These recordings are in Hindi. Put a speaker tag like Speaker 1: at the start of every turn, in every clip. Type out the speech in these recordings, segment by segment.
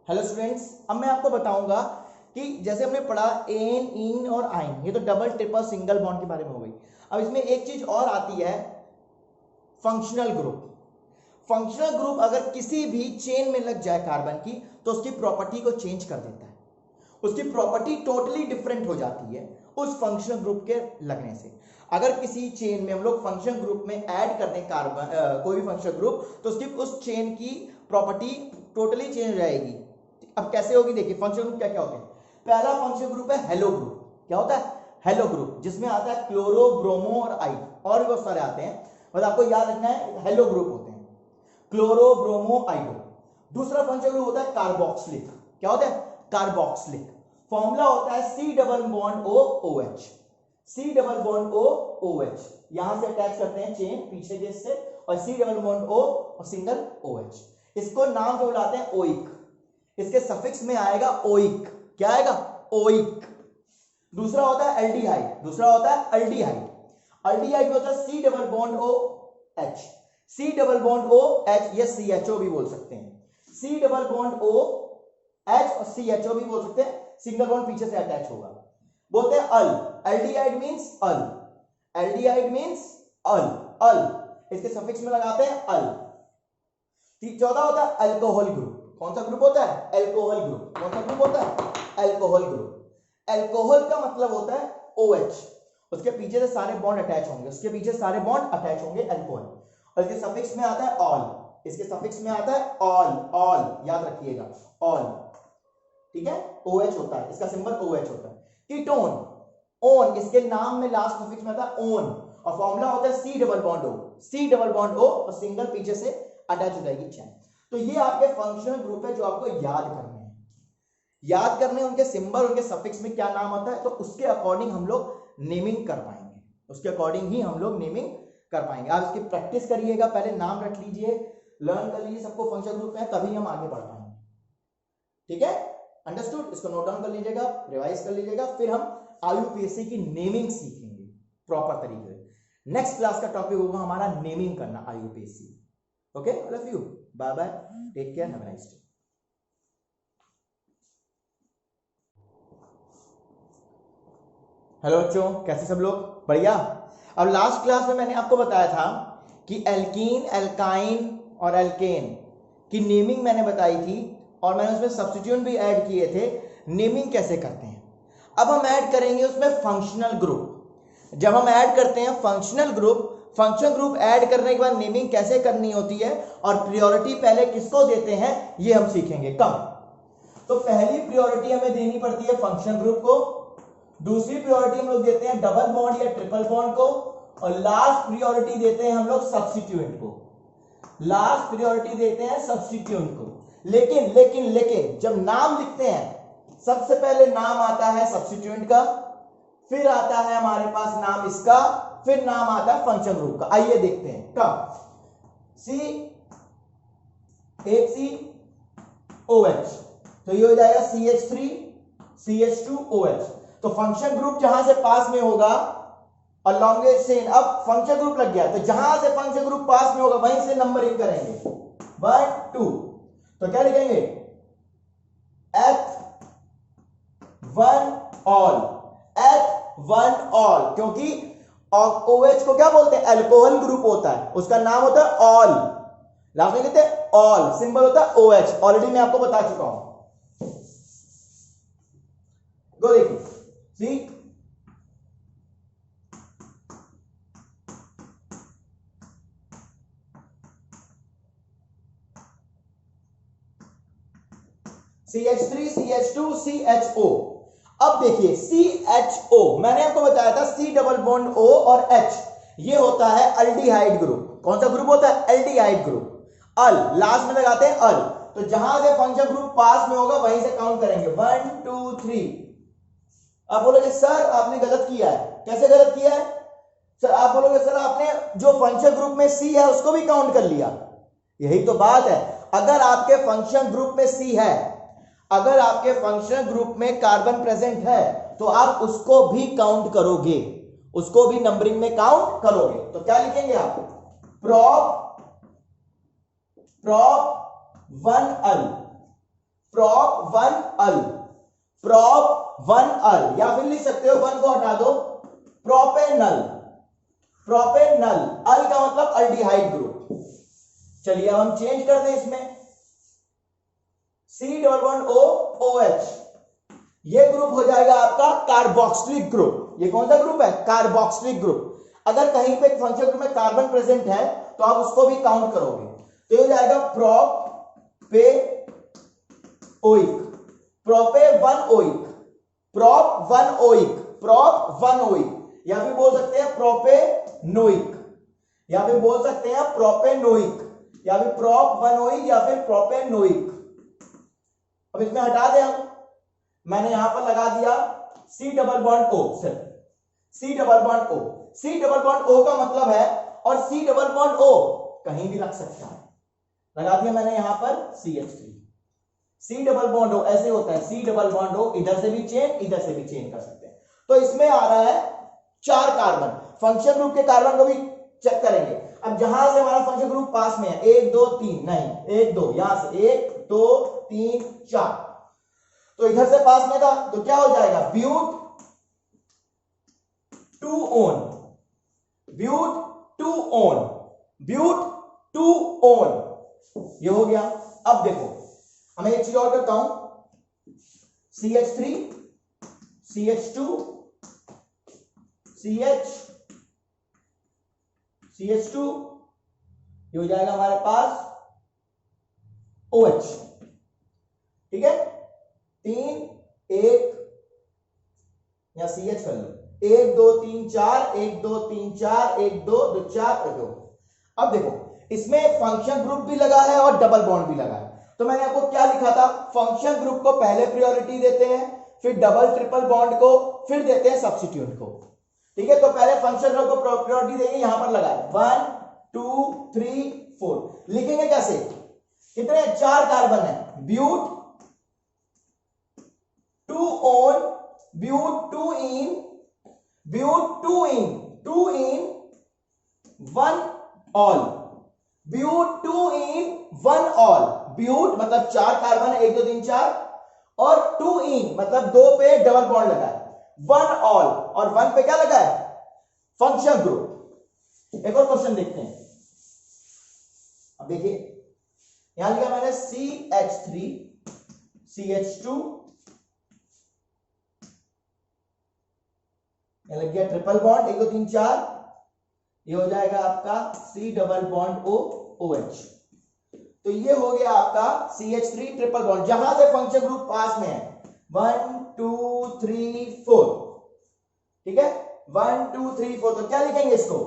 Speaker 1: हेलो स्टूडेंट्स, अब मैं आपको बताऊंगा कि जैसे हमने पढ़ा एन, इन और आइन, ये तो डबल, ट्रिपल, सिंगल बॉन्ड के बारे में हो गई। अब इसमें एक चीज और आती है, फंक्शनल ग्रुप। फंक्शनल ग्रुप अगर किसी भी चेन में लग जाए कार्बन की तो उसकी प्रॉपर्टी को चेंज कर देता है, उसकी प्रॉपर्टी टोटली डिफरेंट हो जाती है उस फंक्शनल ग्रुप के लगने से। अगर किसी चेन में हम लोग फंक्शनल ग्रुप में ऐड कर दें कार्बन कोई भी फंक्शनल ग्रुप, तो उसकी उस चेन की प्रॉपर्टी टोटली चेंज हो जाएगी। अब कैसे होगी, देखिए फंक्शनल ग्रुप क्या क्या होते हैं। पहला फंक्शनल ग्रुप है हेलो ग्रुप। क्या होता है? हेलो ग्रुप, जिसमें आता है क्लोरो, ब्रोमो और आइड, और भी बहुत सारे आते हैं, बस आपको याद रखना है हेलो ग्रुप होते हैं, क्लोरो, ब्रोमो, आइडो। दूसरा फंक्शनल ग्रुप होता है कार्बोक्सिलिक। क्या होता है? कार्बोक्सिलिक। फॉर्मूला होता है C double bond O O H, C double bond O O H. यहां से अटैच करते हैं चेन पीछे के से, और सी डबल बॉन्ड ओ और सिंगल ओ एच। इसको नाम से बुलाते हैं ओइक, इसके सफिक्स में आएगा ओइक। क्या आएगा? ओइक। दूसरा होता है एल्डिहाइड, दूसरा होता है अल्डिहाइड। अल्डिहाइड होता है C double bond O H, C double bond O H, या सी एच ओ भी बोल सकते हैं। C double bond O H और सी एच ओ भी बोल सकते हैं, सिंगल बॉन्ड पीछे से अटैच होगा। बोलते हैं अल, एल्डिहाइड मींस अल, एल्डिहाइड मींस अल, अल इसके सफिक्स में लगाते हैं अल। चौथा होता है अल्कोहल ग्रुप। कौन सा ग्रुप होता है? Alcohol group. कौन सा ग्रुप होता है? Alcohol group. एल्कोहल का मतलब होता है OH, उसके पीछे से सारे बॉन्ड अटैच होंगे, उसके पीछे सारे बॉन्ड अटैच होंगे, एल्कोहल। और इसके सफिक्स में आता है ऑल, इसके सफिक्स में आता है ऑल, ऑल याद रखिएगा, ऑल। ठीक है, OH होता है, इसका सिंबल OH होता है। कीटोन, ओन, इसके नाम में लास्ट सफिक्स में आता है ओन, और फॉर्मूला होता है C double bond O, C double bond O और सिंगल पीछे से अटैच हो जाएगी चेन। तो ये आपके फंक्शनल ग्रुप है जो आपको याद करने हैं, याद करने उनके सिंबल, उनके सफिक्स में क्या नाम आता है, तो उसके अकॉर्डिंग हम लोग नेमिंग कर पाएंगे, उसके अकॉर्डिंग ही हम लोग नेमिंग कर पाएंगे। आप इसकी प्रैक्टिस करिएगा, पहले नाम रख लीजिए, लर्न कर लीजिए सबको फंक्शनल ग्रुप है, तभी हम आगे बढ़ पाएंगे। ठीक है, अंडरस्टूड? इसको नोट डाउन कर लीजिएगा, रिवाइज कर लीजिएगा, फिर हम IUPAC की नेमिंग सीखेंगे प्रॉपर तरीके से। नेक्स्ट क्लास का टॉपिक होगा हमारा नेमिंग करना IUPAC। Okay, all of you, bye bye, take care, have a nice day. Hello बच्चों, कैसे सब लोग? बढ़िया। अब लास्ट क्लास में मैंने आपको बताया था कि एल्कीन, एल्काइन और एल्केन की नेमिंग मैंने बताई थी, और मैंने उसमें सब्स्टिट्यूएंट भी ऐड किए थे, नेमिंग कैसे करते हैं। अब हम ऐड करेंगे उसमें फंक्शनल ग्रुप। जब हम ऐड करते हैं functional group, functional group add करने के बाद नेमिंग कैसे करनी होती है, और प्रायोरिटी पहले किसको देते हैं ये हम सीखेंगे। कब? तो पहली प्रायोरिटी हमें देनी पड़ती है फंक्शनल ग्रुप को, दूसरी प्रायोरिटी हम लोग देते हैं डबल बॉन्ड या ट्रिपल बॉन्ड को, और लास्ट प्रायोरिटी देते हैं हम लोग सब्स्टिट्यूएंट को, लास्ट प्रायोरिटी देते हैं सब्स्टिट्यूएंट को। लेकिन लेकिन लेकिन जब नाम लिखते हैं, सबसे पहले नाम आता है सब्स्टिट्यूएंट का, फिर आता है हमारे पास नाम इसका, फिर नाम आता है फंक्शन ग्रुप का। आइए देखते हैं कब। CH3OH, तो ये हो जाएगा CH3CH2OH। तो फंक्शन ग्रुप जहां से पास में होगा अलॉन्गेट चेन, अब फंक्शन ग्रुप लग गया, तो जहां से फंक्शन ग्रुप पास में होगा वहीं से नंबरिंग करेंगे 1 2। तो क्या लिखेंगे? F1 ऑल, F1 ऑल, क्योंकि OH को क्या बोलते हैं? अल्कोहल ग्रुप होता है, उसका नाम होता है ऑल, लास्ट में कहते हैं ऑल, सिंबल होता है OH। ऑलरेडी मैं आपको बता चुका हूं। गो देखिए, सी CH3CH2 CHO। अब देखिए CHO, मैंने आपको बताया था C डबल बॉन्ड O और H, ये होता है अल्डिहाइड ग्रुप। कौन सा ग्रुप होता है? Aldehyde group. अल लास्ट में लगाते हैं अल, तो जहां से फंक्शन ग्रुप पास में होगा वहीं से काउंट करेंगे 1 2 3। आप बोलोगे सर आपने गलत किया है। कैसे गलत किया है सर? आप बोलोगे सर आपने जो फंक्शन ग्रुप में C है उसको भी काउंट कर लिया। यही तो बात है, अगर आपके फंक्शन ग्रुप में C है, अगर आपके फंक्शनल ग्रुप में कार्बन प्रेजेंट है, तो आप उसको भी काउंट करोगे, उसको भी नंबरिंग में काउंट करोगे। तो क्या लिखेंगे आप? prop 1 अल, prop 1 अल, prop 1 अल, या फिर लिख सकते हो 1 को हटा दो, प्रोपेनल, प्रोपेनल, अल का मतलब अल्डिहाइड ग्रुप। चलिए अब हम चेंज कर दें इसमें, C++O OH, ये ग्रुप हो जाएगा आपका कार्बोक्सिलिक ग्रुप। ये कौन सा ग्रुप है? Carboxylic group. अगर कहीं पे फंक्शन ग्रुप में कार्बन प्रेजेंट है तो आप उसको भी काउंट करोगे, तो ये हो जाएगा प्रोपेओइक, प्रोपे 1 oic, prop 1 oic, prop 1 oic, या फिर बोल सकते हैं प्रोपेनोइक, या फिर बोल सकते हैं प्रोपेनोइक, या फिर प्रोप 1 ओइक, या फिर प्रोपेनोइक। अब इसमें हटा दें हम, मैंने यहां पर लगा दिया C++O, सिर्फ C++O, C++O का मतलब है, और C++O कहीं भी रख सकता है, लगा दिया मैंने यहां पर CH3, C++O ऐसे होता है, C++O इधर से भी चेन, इधर से भी चेन कर सकते हैं। तो इसमें आ रहा है 4 कार्बन, फंक्शन ग्रुप के कार्बन को भी चेक करेंगे। अब जहां से हमारा फंक्शन ग्रुप पास में है, 1 2 3, नहीं 1 2, यहां से 1 2 3 4, तो इधर से पास में था, तो क्या हो जाएगा? Bute 2 one, bute 2 one, bute 2 one, ये हो गया। अब देखो मैं एक चीज और करता हूं, CH3 CH2 CH2, ये हो जाएगा हमारे पास OH, ठीक है, 3 1, या CH कर लो, 1 2 3 4, 1 2 3 4, 1 2 2 4 2। अब देखो इसमें फंक्शन ग्रुप भी लगा है और डबल बॉन्ड भी लगा है, तो मैंने आपको क्या लिखा था, फंक्शन ग्रुप को पहले प्रायोरिटी देते हैं, फिर डबल ट्रिपल बॉन्ड को, फिर देते हैं सब्स्टिट्यूट को, ठीक है। तो पहले फंक्शन ग्रुप को प्रायोरिटी देंगे, यहां पर लगा है 1 2 3 4, लिखेंगे कैसे? कितने? 4 कार्बन है, ब्यूट 2 on, ब्यूट 2 in, ब्यूट 2 in 1 all, ब्यूट 2 in 1 all, ब्यूट मतलब 4 कार्बन है, 1 2 3 4, और 2 in मतलब 2 पे डबल बॉन्ड लगा है, 1 all, और 1 पे क्या लगा है? Function group. एक और क्वेश्चन देखते हैं, अब देखिए यहां लिखा मैंने CH3 CH2, लग गया ट्रिपल बॉन्ड, 1 2 3 4, ये हो जाएगा आपका C++O OH, तो ये हो गया आपका CH3 ट्रिपल बॉन्ड, जहां से फंक्शन ग्रुप पास में है 1 2 3 4, ठीक है, 1 2 3 4, तो क्या लिखेंगे इसको?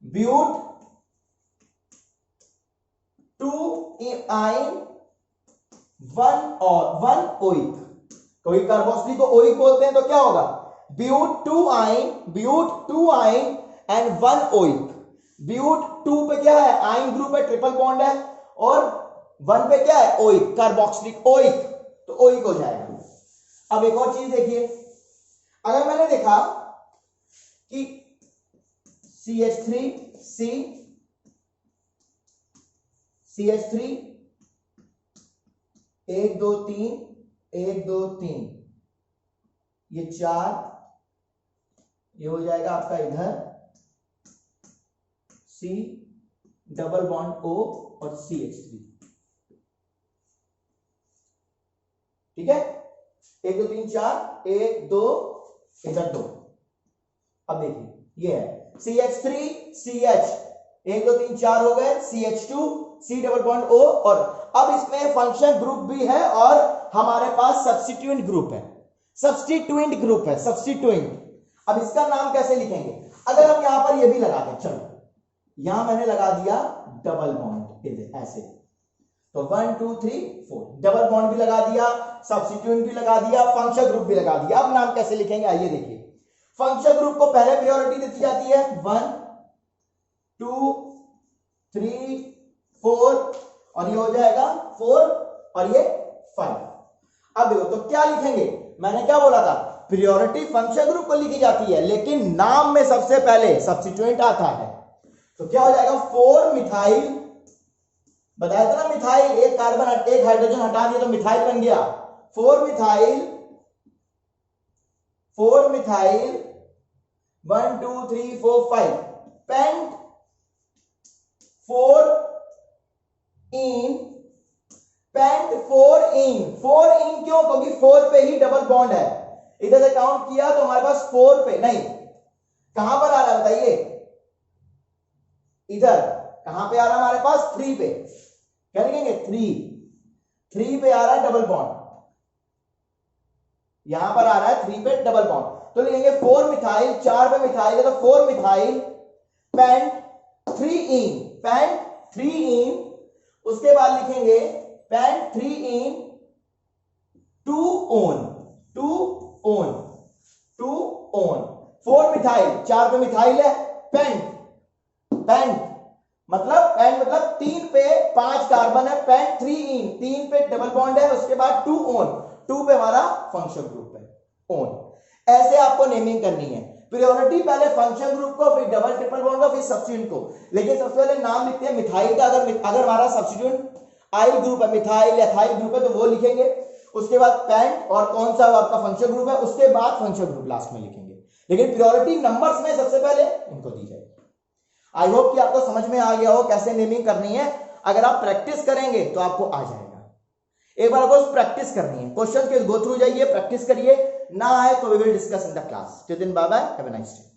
Speaker 1: ब्यूट 2 आइन 1 ओइक, कोई कार्बोक्सिलिक को ओइक बोलते हैं, तो क्या होगा? ब्यूट 2 आइन एंड 1 ओइक, ब्यूट 2 पे क्या है? आइन ग्रुप है, ट्रिपल बॉन्ड है, और 1 पे क्या है? ओइक, कार्बोक्सिलिक ओइक, तो ओइक हो जाएगा। अब एक और चीज देखिए, अगर मैंने देखा कि CH3 CH3 1 2 3 1 2 3, ये 4, ये हो जाएगा आपका इधर C डबल बॉन्ड O और CH3, ठीक है, 1 2 3 4, 1 2, इधर 2। अब देखिए ये है CH3 CH, 1 2 3 4 हो गए, CH2 C double bond O, और अब इसमें फंक्शन ग्रुप भी है और हमारे पास सब्स्टिट्यूएंट ग्रुप है, सब्स्टिट्यूएंट ग्रुप है, सब्स्टिट्यूएंट। अब इसका नाम कैसे लिखेंगे? अगर हम यहां पर ये भी लगा दें, चलो यहां मैंने लगा दिया डबल बॉन्ड, इधर ऐसे, तो 1 2 3 4, डबल बॉन्ड भी लगा दिया, सब्स्टिट्यूएंट भी लगा दिया, फंक्शन ग्रुप भी लगा दिया। अब नाम कैसे लिखेंगे? आइए देखिए, फंक्शन ग्रुप को पहले प्रायोरिटी दी जाती है, 1 2 3 4, और ये हो जाएगा 4, और ये 5। अब देखो तो क्या लिखेंगे? मैंने क्या बोला था, प्रायोरिटी फंक्शन ग्रुप को लिखी जाती है, लेकिन नाम में सबसे पहले सब्स्टिट्यूएंट आता है, तो क्या हो जाएगा 4 मिथाइल बताया था ना मिथाइल, एक कार्बन एक हाइड्रोजन हटा दिया तो मिथाइल बन गया। 4 मिथाइल 1 2 3 4 5 पेंट 4 इन पेंट 4 इन क्यों? क्योंकि 4 पे ही डबल बॉन्ड है। इधर से काउंट किया तो हमारे पास 4 पे नहीं, कहां पर आ रहा है बताइए? इधर कहां पे आ रहा है हमारे पास? 3 पे। क्या लिखेंगे? 3 पे आ रहा है डबल बॉन्ड, यहां पर आ रहा है 3 पे डबल बॉन्ड, तो लिखेंगे 4 मिथाइल, 4 पे मिथाइल है तो 4 मिथाइल पेंट 3 इन, उसके बाद लिखेंगे पेंट 3 इन 2 ओन 4 मिथाइल, 4 पे मिथाइल है, पेंट मतलब 3 पे 5 कार्बन है, पेंट 3 इन, 3 पे डबल बॉन्ड है, उसके बाद 2 ओन, 2 पे हमारा फंक्शन ग्रुप है ओन। ऐसे आपको नेमिंग करनी है। प्रायोरिटी पहले फंक्शन ग्रुप को, फिर डबल ट्रिपल बॉन्ड को, फिर सब्स्टिट्यूएंट को। लेकिन सबसे पहले नाम लिखते हैं मिथाइल का। अगर हमारा सब्स्टिट्यूएंट आइल ग्रुप है, मिथाइल एथाइल ग्रुप है, तो वो लिखेंगे। उसके बाद पेंट और कौन सा आपका फंक्शन ग्रुप है, उसके बाद फंक्शन ग्रुप लास्ट में लिखेंगे। लेकिन प्रायोरिटी नंबर्स में सबसे पहले इनको दी जाएगी। आई होप कि आपको समझ में आ गया हो कैसे नेमिंग करनी है। अगर आप प्रैक्टिस करेंगे तो आपको आ जाएगा। एक बार आपको प्रैक्टिस करनी है, क्वेश्चन के गो थ्रू जाइए, प्रैक्टिस करिए, ना आए तो we will discuss in the class. Till then bye bye, have a nice day.